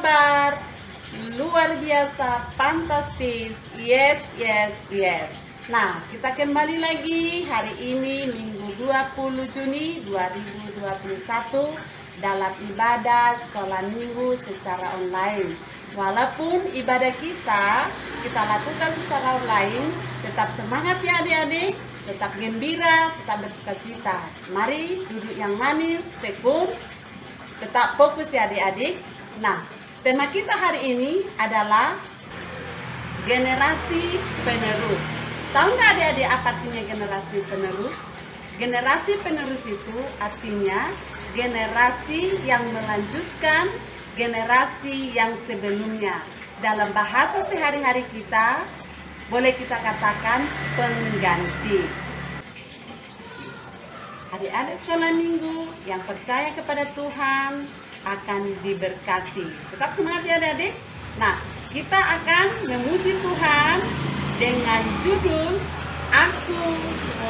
kabar? Luar biasa, fantastis. Yes, yes, yes. Nah, kita kembali lagi hari ini Minggu 20 Juni 2021 dalam ibadah sekolah minggu secara online. Walaupun ibadah kita lakukan secara online, tetap semangat ya adik-adik, tetap gembira, tetap bersukacita. Mari duduk yang manis, tekun, tetap fokus ya adik-adik. Nah, tema kita hari ini adalah generasi penerus. Tahu nggak adik-adik apa artinya generasi penerus? Generasi penerus itu artinya generasi yang melanjutkan generasi yang sebelumnya. Dalam bahasa sehari-hari kita, boleh kita katakan pengganti. Adik-adik sekolah minggu yang percaya kepada Tuhan akan diberkati. Tetap semangat ya adik-adik. Nah, kita akan memuji Tuhan dengan judul Aku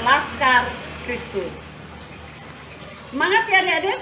Laskar Kristus. Semangat ya adik-adik.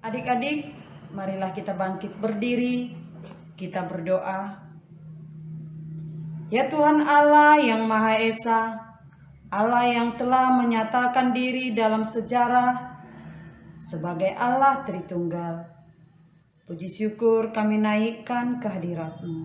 Adik-adik, marilah kita bangkit berdiri, kita berdoa. Ya Tuhan Allah yang Maha Esa, Allah yang telah menyatakan diri dalam sejarah sebagai Allah Tritunggal. Puji syukur kami naikkan kehadirat-Mu.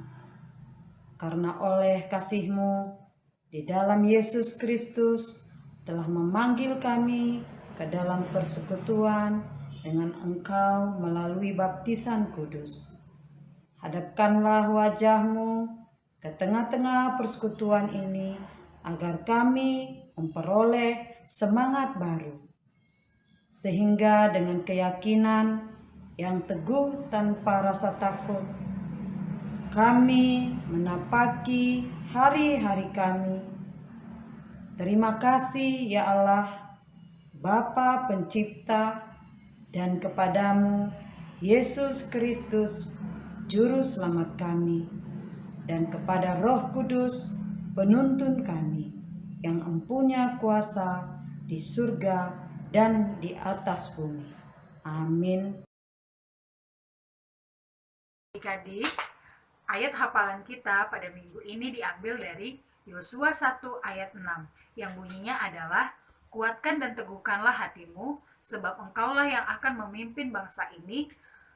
Karena oleh kasih-Mu di dalam Yesus Kristus telah memanggil kami ke dalam persekutuan dengan Engkau melalui baptisan kudus. Hadapkanlah wajah-Mu ke tengah-tengah persekutuan ini, agar kami memperoleh semangat baru. Sehingga dengan keyakinan yang teguh tanpa rasa takut, kami menapaki hari-hari kami. Terima kasih ya Allah, Bapa Pencipta, dan kepadamu, Yesus Kristus, Juru Selamat kami, dan kepada Roh Kudus, penuntun kami, yang empunya kuasa di surga dan di atas bumi. Amin. Adik-adik, ayat hafalan kita pada minggu ini diambil dari Yosua 1 ayat 6, yang bunyinya adalah, kuatkan dan teguhkanlah hatimu, sebab engkaulah yang akan memimpin bangsa ini,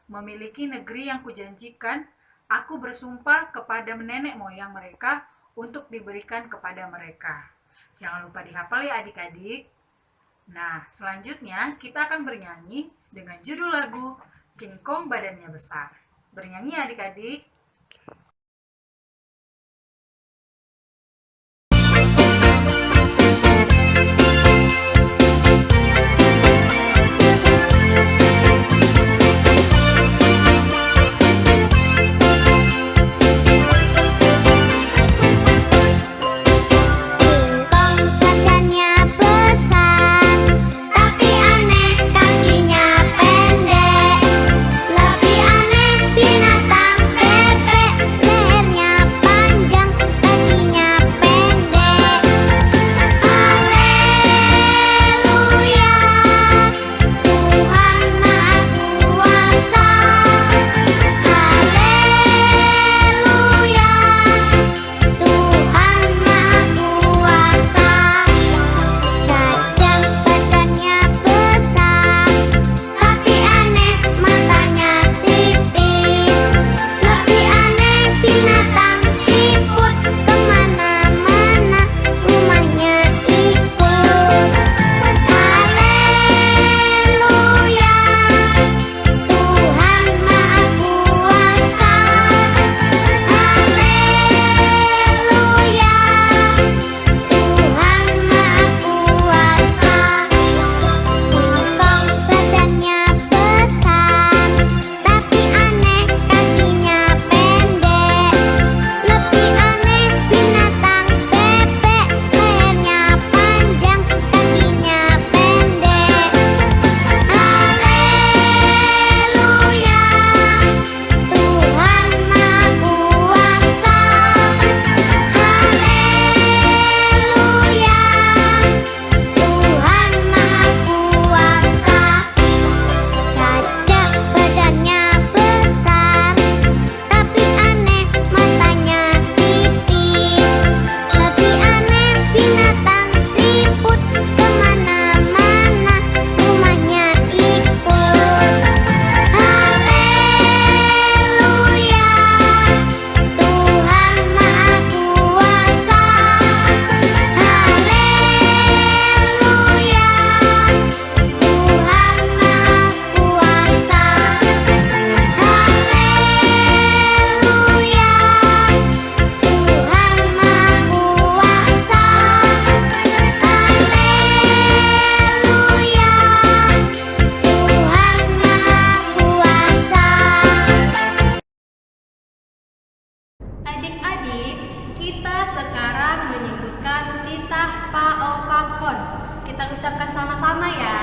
memiliki negeri yang kujanjikan, aku bersumpah kepada nenek moyang mereka untuk diberikan kepada mereka. Jangan lupa dihafal ya adik-adik. Nah, selanjutnya kita akan bernyanyi dengan judul lagu King Kong Badannya Besar. Bernyanyi ya adik-adik. Adik-adik, kita sekarang menyebutkan titah paopathon. Kita ucapkan sama-sama ya.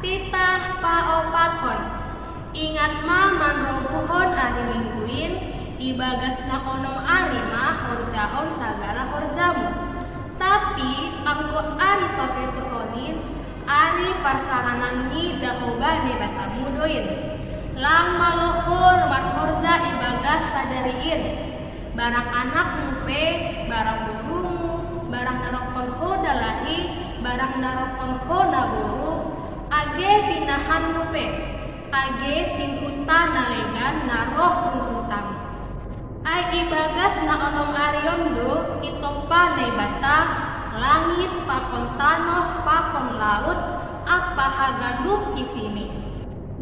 Titah paopathon. Ingat ma manrobuhon ari mingguin, ibagasna onom ari mah horjaon sagala horjamu. Tapi anggo ari papetuhonin, ari parsaranan ni jahoba ne batamu doin. Lang malohor marhorja ibagas sadariin. Barang anak mupe, barang borumu, barang narokon ho dalahi, barang narokon ho naboru, age pinahan mupe, age singhuta nalegan naroh hutang. Ai ibagas na onong ariondo itopa nebata, langit pakon tanoh pakon laut, apa hagaduh isini.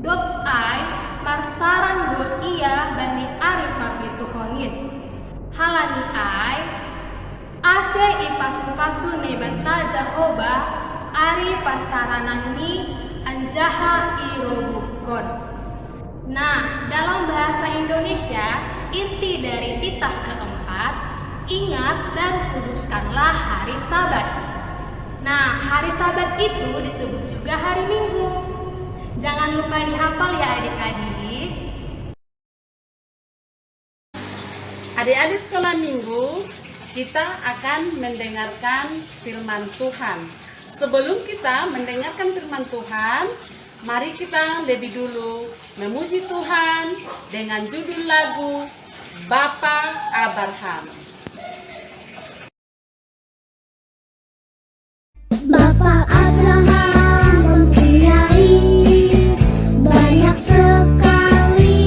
Dop ai parsaran do iya bani ari papituhonin. Halani ai ase ipasu-pasu nebata jahoba ari parsaranan ni anjaha irobuhkon. Nah, dalam bahasa Indonesia, inti dari titah keempat, ingat dan kuduskanlah hari Sabat. Nah, hari Sabat itu disebut juga hari Minggu. Jangan lupa dihafal ya adik-adik. Adik-adik sekolah minggu, kita akan mendengarkan firman Tuhan. Sebelum kita mendengarkan firman Tuhan, mari kita lebih dulu memuji Tuhan dengan judul lagu Bapa Abraham. Bapak Abraham mempunyai banyak sekali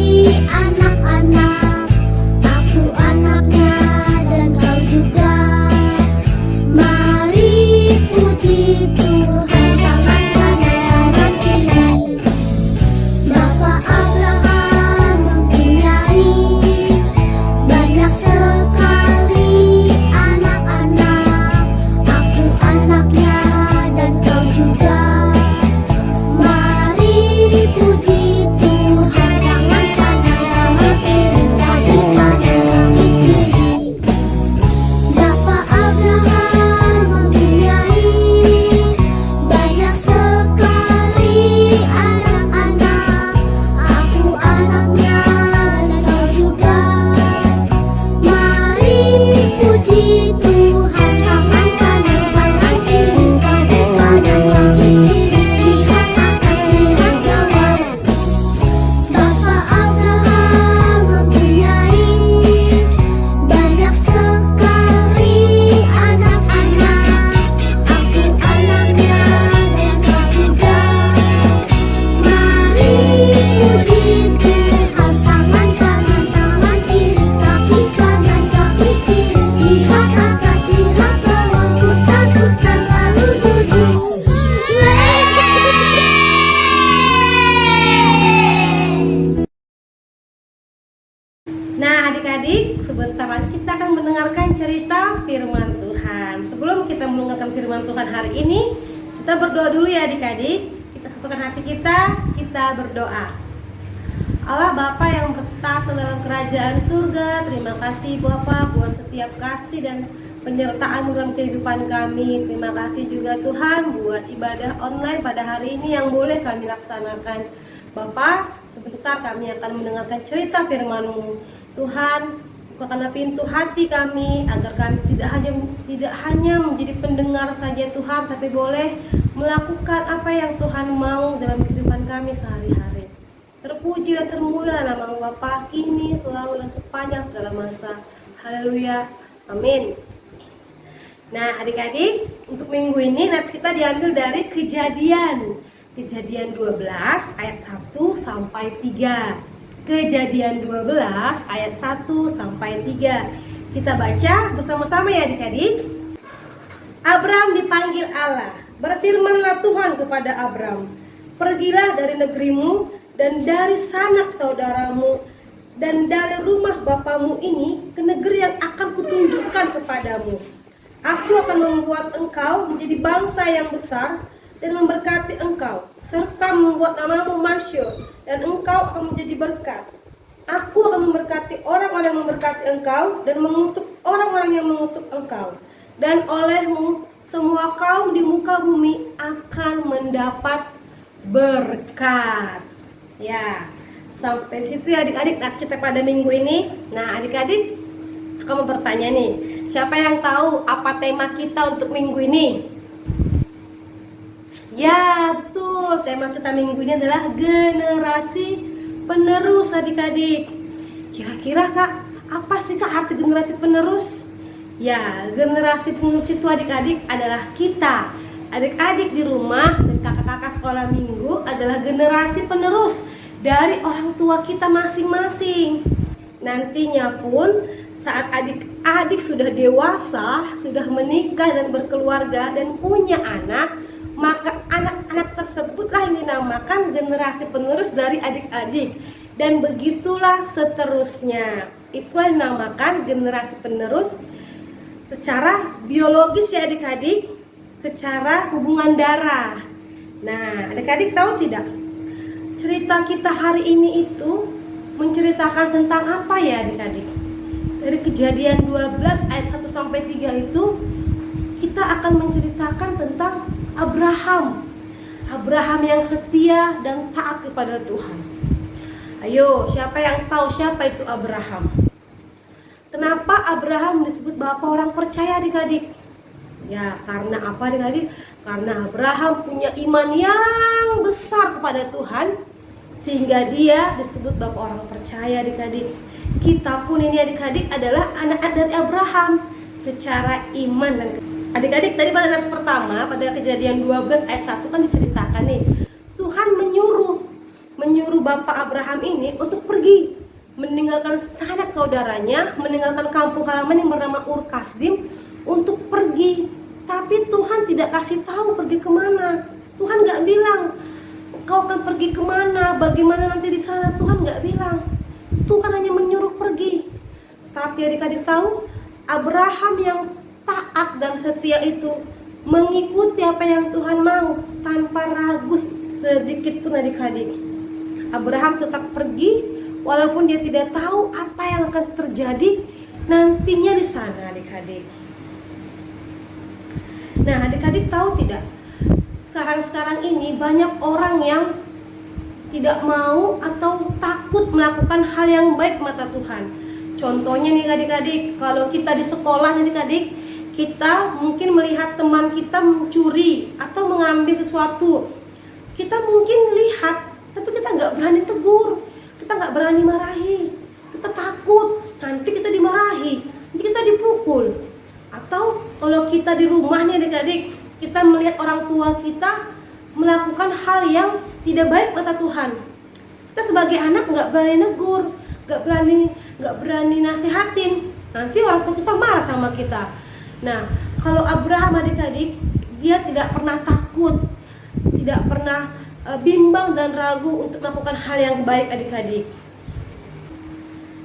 anak-anak. Aku anaknya dan kau juga. Mari puji Tuhan, tangan kanan tangan kiri. Bapak Abraham mempunyai banyak sekali anak-anak. Aku anaknya dan kau juga. Mari puji Tuhan, tangan kanan tangan kiri, kaki kanan kaki kiri. Bapak Abraham mempunyai banyak sekali anak-anak. Aku anaknya dan kau juga. Mari puji Tuhan, tangan kanan tangan kiri, kaki kanan kaki kiri. Lihat atas lihat bawah. Bapak Abraham mempunyai banyak sekali anak-anak. Aku anaknya dan kau juga. Mari puji Tuhan, tangan kanan tangan kiri, kaki kanan kaki kiri. Lihat atas lihat bawah, putar-putar lalu duduk. Nah adik-adik, sebentar lagi kita akan mendengarkan cerita firman Tuhan. Sebelum kita mendengarkan firman Tuhan hari ini, kita berdoa dulu ya adik-adik. Kita satukan hati kita berdoa. Allah Bapa yang bertata dalam kerajaan surga, terima kasih Bapa buat setiap kasih dan penyertaan dalam kehidupan kami. Terima kasih juga Tuhan buat ibadah online pada hari ini yang boleh kami laksanakan. Bapa, sebentar kami akan mendengarkan cerita firman-Mu. Tuhan, bukakanlah pintu hati kami agar kami tidak hanya menjadi pendengar saja Tuhan, tapi boleh melakukan apa yang Tuhan mau dalam kehidupan kami sehari-hari. Terpuji dan termulia nama Bapa kini, selalu dan sepanjang segala masa. Haleluya. Amin. Nah adik-adik, untuk minggu ini nats kita diambil dari Kejadian 12 ayat 1 sampai 3. Kejadian 12 ayat 1 sampai 3. Kita baca bersama-sama ya adik-adik. Abram dipanggil Allah. Berfirmanlah Tuhan kepada Abram, pergilah dari negerimu dan dari sanak saudaramu dan dari rumah bapamu ini ke negeri yang akan kutunjukkan kepadamu. Aku akan membuat engkau menjadi bangsa yang besar dan memberkati engkau, serta membuat namamu masyhur, dan engkau akan menjadi berkat. Aku akan memberkati orang-orang yang memberkati engkau dan mengutuk orang-orang yang mengutuk engkau. Dan olehmu semua kaum di muka bumi akan mendapat berkat. Ya, sampai situ ya adik-adik. Nah, kita pada minggu ini. Nah, adik-adik, aku mau bertanya nih, siapa yang tahu apa tema kita untuk minggu ini? Ya, betul. Tema kita minggu ini adalah generasi penerus, adik-adik. Kira-kira Kak, apa sih Kak arti generasi penerus? Ya, generasi penerus itu adik-adik adalah kita. Adik-adik di rumah dan kakak-kakak sekolah minggu adalah generasi penerus dari orang tua kita masing-masing. Nantinya pun saat adik-adik sudah dewasa, sudah menikah dan berkeluarga dan punya anak, maka anak-anak tersebutlah yang dinamakan generasi penerus dari adik-adik. Dan begitulah seterusnya. Itu yang dinamakan generasi penerus secara biologis ya adik-adik, secara hubungan darah. Nah, adik-adik tahu tidak? Cerita kita hari ini itu menceritakan tentang apa ya adik-adik? Dari Kejadian 12 ayat 1 sampai 3 itu kita akan menceritakan tentang Abraham. Abraham yang setia dan taat kepada Tuhan. Ayo, siapa yang tahu siapa itu Abraham? Kenapa Abraham disebut bapak orang percaya adik-adik? Ya, karena apa adik-adik? Karena Abraham punya iman yang besar kepada Tuhan, sehingga dia disebut bapak orang percaya adik-adik. Kita pun ini adik-adik adalah anak-anak dari Abraham secara iman dan adik-adik. Tadi pada ayat pertama, pada Kejadian 12 ayat 1 kan diceritakan nih, Tuhan menyuruh bapak Abraham ini untuk pergi, meninggalkan sanak saudaranya, meninggalkan kampung halaman yang bernama Ur Kasdim untuk pergi. Tapi Tuhan tidak kasih tahu pergi kemana. Tuhan gak bilang kau akan pergi kemana, bagaimana nanti di sana. Tuhan gak bilang. Tuhan hanya menyuruh pergi. Tapi adik-adik tahu, Abraham yang taat dan setia itu mengikuti apa yang Tuhan mau tanpa ragu sedikit pun adik-adik. Abraham tetap pergi walaupun dia tidak tahu apa yang akan terjadi nantinya di sana adik-adik. Nah, adik-adik tahu tidak? Sekarang ini banyak orang yang tidak mau atau takut melakukan hal yang baik mata Tuhan. Contohnya nih adik-adik, kalau kita di sekolah nih adik-adik, kita mungkin melihat teman kita mencuri atau mengambil sesuatu. Kita mungkin lihat, tapi kita nggak berani tegur, kita nggak berani marahi, kita takut nanti kita dimarahi, nanti kita dipukul. Atau kalau kita di rumah nih adik-adik, kita melihat orang tua kita melakukan hal yang tidak baik mata Tuhan. Kita sebagai anak nggak berani negur, nggak berani nasihatin. Nanti orang tua kita marah sama kita. Nah, kalau Abraham adik-adik, dia tidak pernah takut, tidak pernah bimbang dan ragu untuk melakukan hal yang baik adik-adik.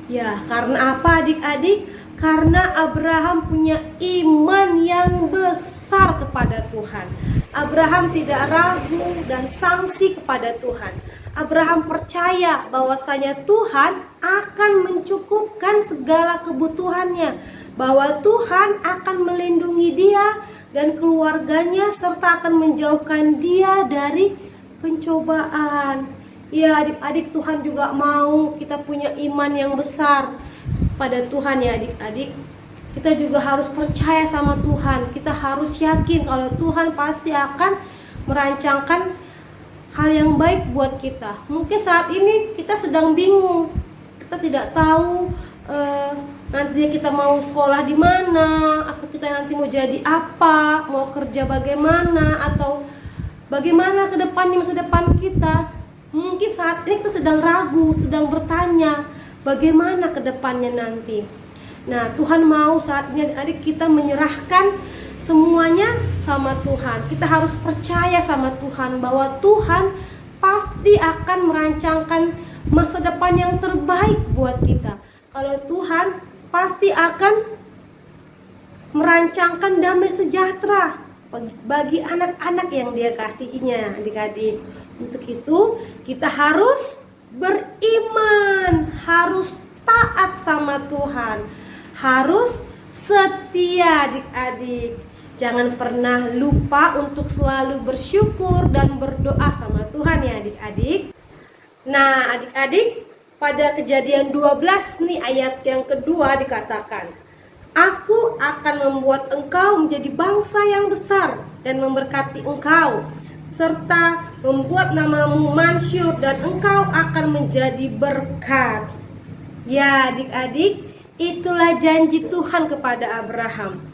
Ya, karena apa adik-adik? Karena Abraham punya iman yang besar kepada Tuhan. Abraham tidak ragu dan sangsi kepada Tuhan. Abraham percaya bahwasanya Tuhan akan mencukupkan segala kebutuhannya, bahwa Tuhan akan melindungi dia dan keluarganya serta akan menjauhkan dia dari pencobaan. Ya adik-adik, Tuhan juga mau kita punya iman yang besar pada Tuhan ya adik-adik. Kita juga harus percaya sama Tuhan. Kita harus yakin kalau Tuhan pasti akan merancangkan hal yang baik buat kita. Mungkin saat ini kita sedang bingung, kita tidak tahu nantinya kita mau sekolah di mana, atau kita nanti mau jadi apa, mau kerja bagaimana, atau bagaimana ke depannya masa depan kita. Mungkin saat ini kita sedang ragu, sedang bertanya bagaimana ke depannya nanti. Nah, Tuhan mau saat ini adik-adik kita menyerahkan semuanya sama Tuhan. Kita harus percaya sama Tuhan bahwa Tuhan pasti akan merancangkan masa depan yang terbaik buat kita. Kalau Tuhan pasti akan merancangkan damai sejahtera bagi anak-anak yang Dia kasihinya, adik-adik. Untuk itu kita harus beriman, harus taat sama Tuhan, harus setia adik-adik. Jangan pernah lupa untuk selalu bersyukur dan berdoa sama Tuhan ya adik-adik. Nah adik-adik, pada Kejadian 12 nih ayat yang kedua dikatakan, Aku akan membuat engkau menjadi bangsa yang besar dan memberkati engkau, serta membuat namamu masyhur dan engkau akan menjadi berkat. Ya adik-adik, itulah janji Tuhan kepada Abraham.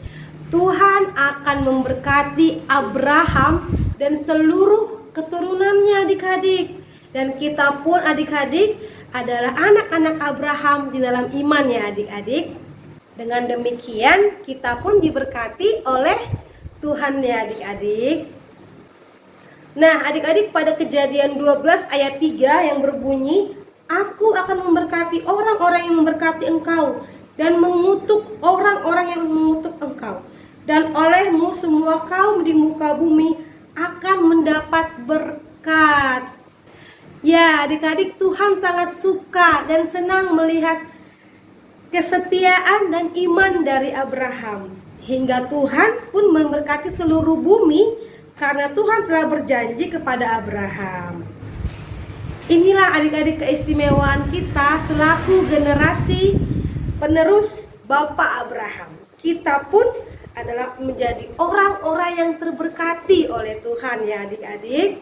Tuhan akan memberkati Abraham dan seluruh keturunannya adik-adik. Dan kita pun adik-adik adalah anak-anak Abraham di dalam iman ya adik-adik. Dengan demikian kita pun diberkati oleh Tuhan ya adik-adik. Nah adik-adik, pada Kejadian 12 ayat 3 yang berbunyi, Aku akan memberkati orang-orang yang memberkati engkau dan mengutuk orang-orang yang mengutuk engkau. Dan olehmu semua kaum di muka bumi akan mendapat berkat. Ya adik-adik, Tuhan sangat suka dan senang melihat kesetiaan dan iman dari Abraham. Hingga Tuhan pun memberkati seluruh bumi karena Tuhan telah berjanji kepada Abraham. Inilah adik-adik keistimewaan kita selaku generasi penerus Bapak Abraham. Kita pun adalah menjadi orang-orang yang terberkati oleh Tuhan ya adik-adik.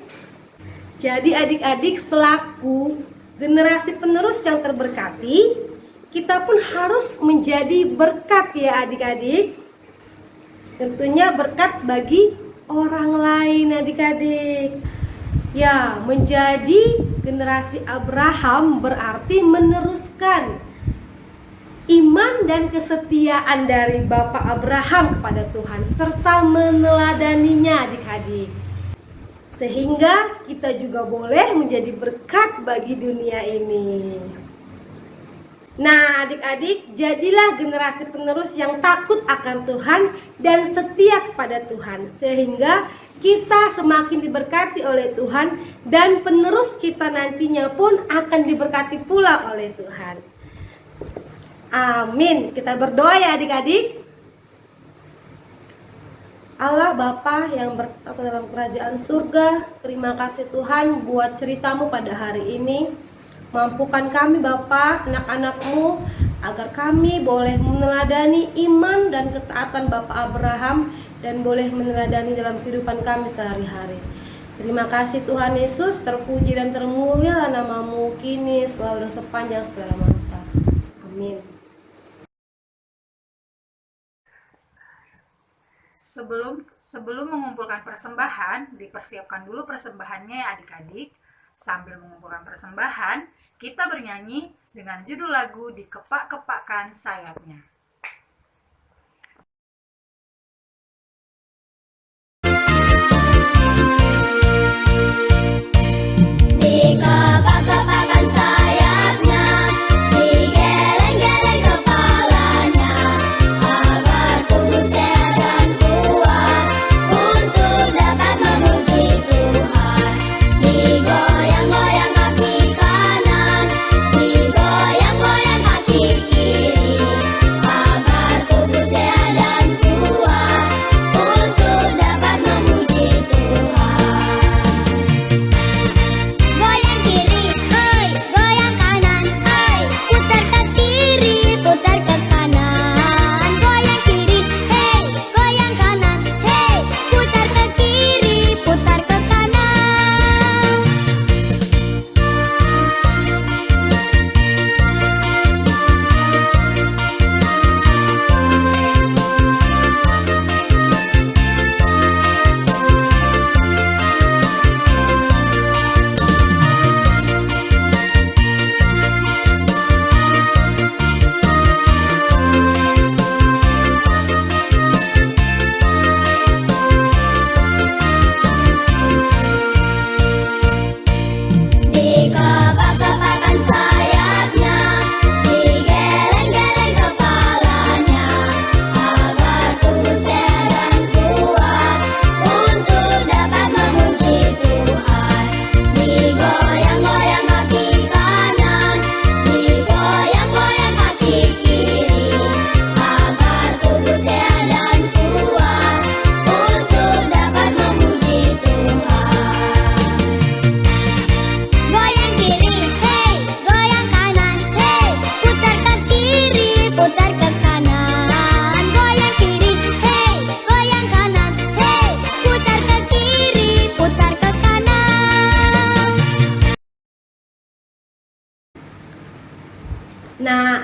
Jadi adik-adik selaku generasi penerus yang terberkati, kita pun harus menjadi berkat ya adik-adik. Tentunya berkat bagi orang lain adik-adik. Ya, menjadi generasi Abraham berarti meneruskan iman dan kesetiaan dari Bapak Abraham kepada Tuhan serta meneladaninya adik-adik. Sehingga kita juga boleh menjadi berkat bagi dunia ini. Nah adik-adik, jadilah generasi penerus yang takut akan Tuhan dan setia kepada Tuhan, sehingga kita semakin diberkati oleh Tuhan dan penerus kita nantinya pun akan diberkati pula oleh Tuhan. Amin. Kita berdoa ya adik-adik. Allah Bapa yang bertata dalam kerajaan surga, terima kasih Tuhan buat ceritamu pada hari ini. Mampukan kami Bapa, anak-anak-Mu, agar kami boleh meneladani iman dan ketaatan Bapak Abraham dan boleh meneladani dalam kehidupan kami sehari-hari. Terima kasih Tuhan Yesus, terpuji dan termulia nama-Mu kini selalu dan sepanjang segala masa. Amin. Sebelum mengumpulkan persembahan, dipersiapkan dulu persembahannya ya adik-adik. Sambil mengumpulkan persembahan, kita bernyanyi dengan judul lagu Dikepak-kepakkan Sayapnya. Dikepak-kepakkan sayapnya, digeleng-geleng kepalanya, agar tubuh sehat dan kuat untuk dapat memuji Tuhan. Digoyang-goyang kaki kanan, digoyang-goyang kaki kiri,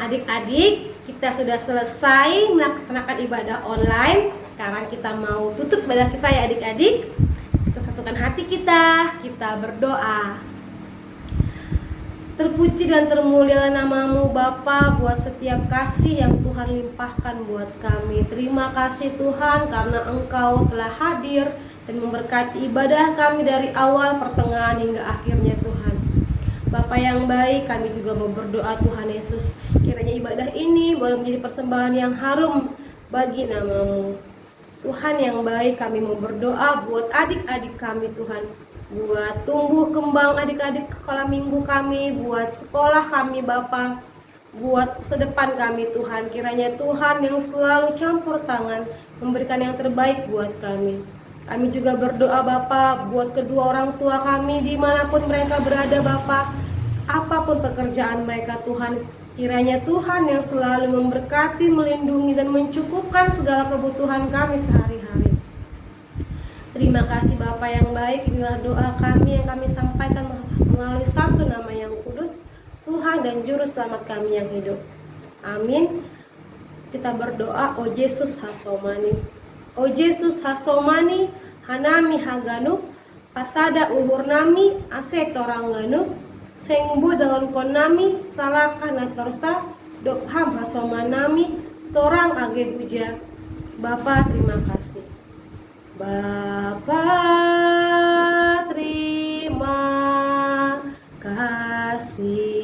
Adik-adik, kita sudah selesai melaksanakan ibadah online. Sekarang kita mau tutup ibadah kita ya adik-adik. Kita satukan hati kita berdoa. Terpuji dan termulialah namamu Bapa buat setiap kasih yang Tuhan limpahkan buat kami. Terima kasih Tuhan karena Engkau telah hadir dan memberkati ibadah kami dari awal, pertengahan hingga akhirnya Tuhan. Bapa yang baik, kami juga mau berdoa Tuhan Yesus, kiranya ibadah ini boleh menjadi persembahan yang harum bagi namamu. Tuhan yang baik, kami mau berdoa buat adik-adik kami Tuhan, buat tumbuh kembang adik-adik sekolah minggu kami, buat sekolah kami Bapa, buat masa depan kami Tuhan. Kiranya Tuhan yang selalu campur tangan memberikan yang terbaik buat kami. Kami juga berdoa Bapa buat kedua orang tua kami dimanapun mereka berada Bapa, apapun pekerjaan mereka Tuhan. Kiranya Tuhan yang selalu memberkati, melindungi dan mencukupkan segala kebutuhan kami sehari-hari. Terima kasih Bapa yang baik, inilah doa kami yang kami sampaikan melalui satu nama yang kudus, Tuhan dan Juru Selamat kami yang hidup. Amin. Kita berdoa, O Yesus Hasomani. O Yesus Hasomani, Hanami Haganu, Pasada Uhur Nami, Ase Torangganu, Sengbu dalam konami, Salakah Natorsa, Dokham Hasomanami, Torang Age Huja. Bapa terima kasih. Bapa terima kasih.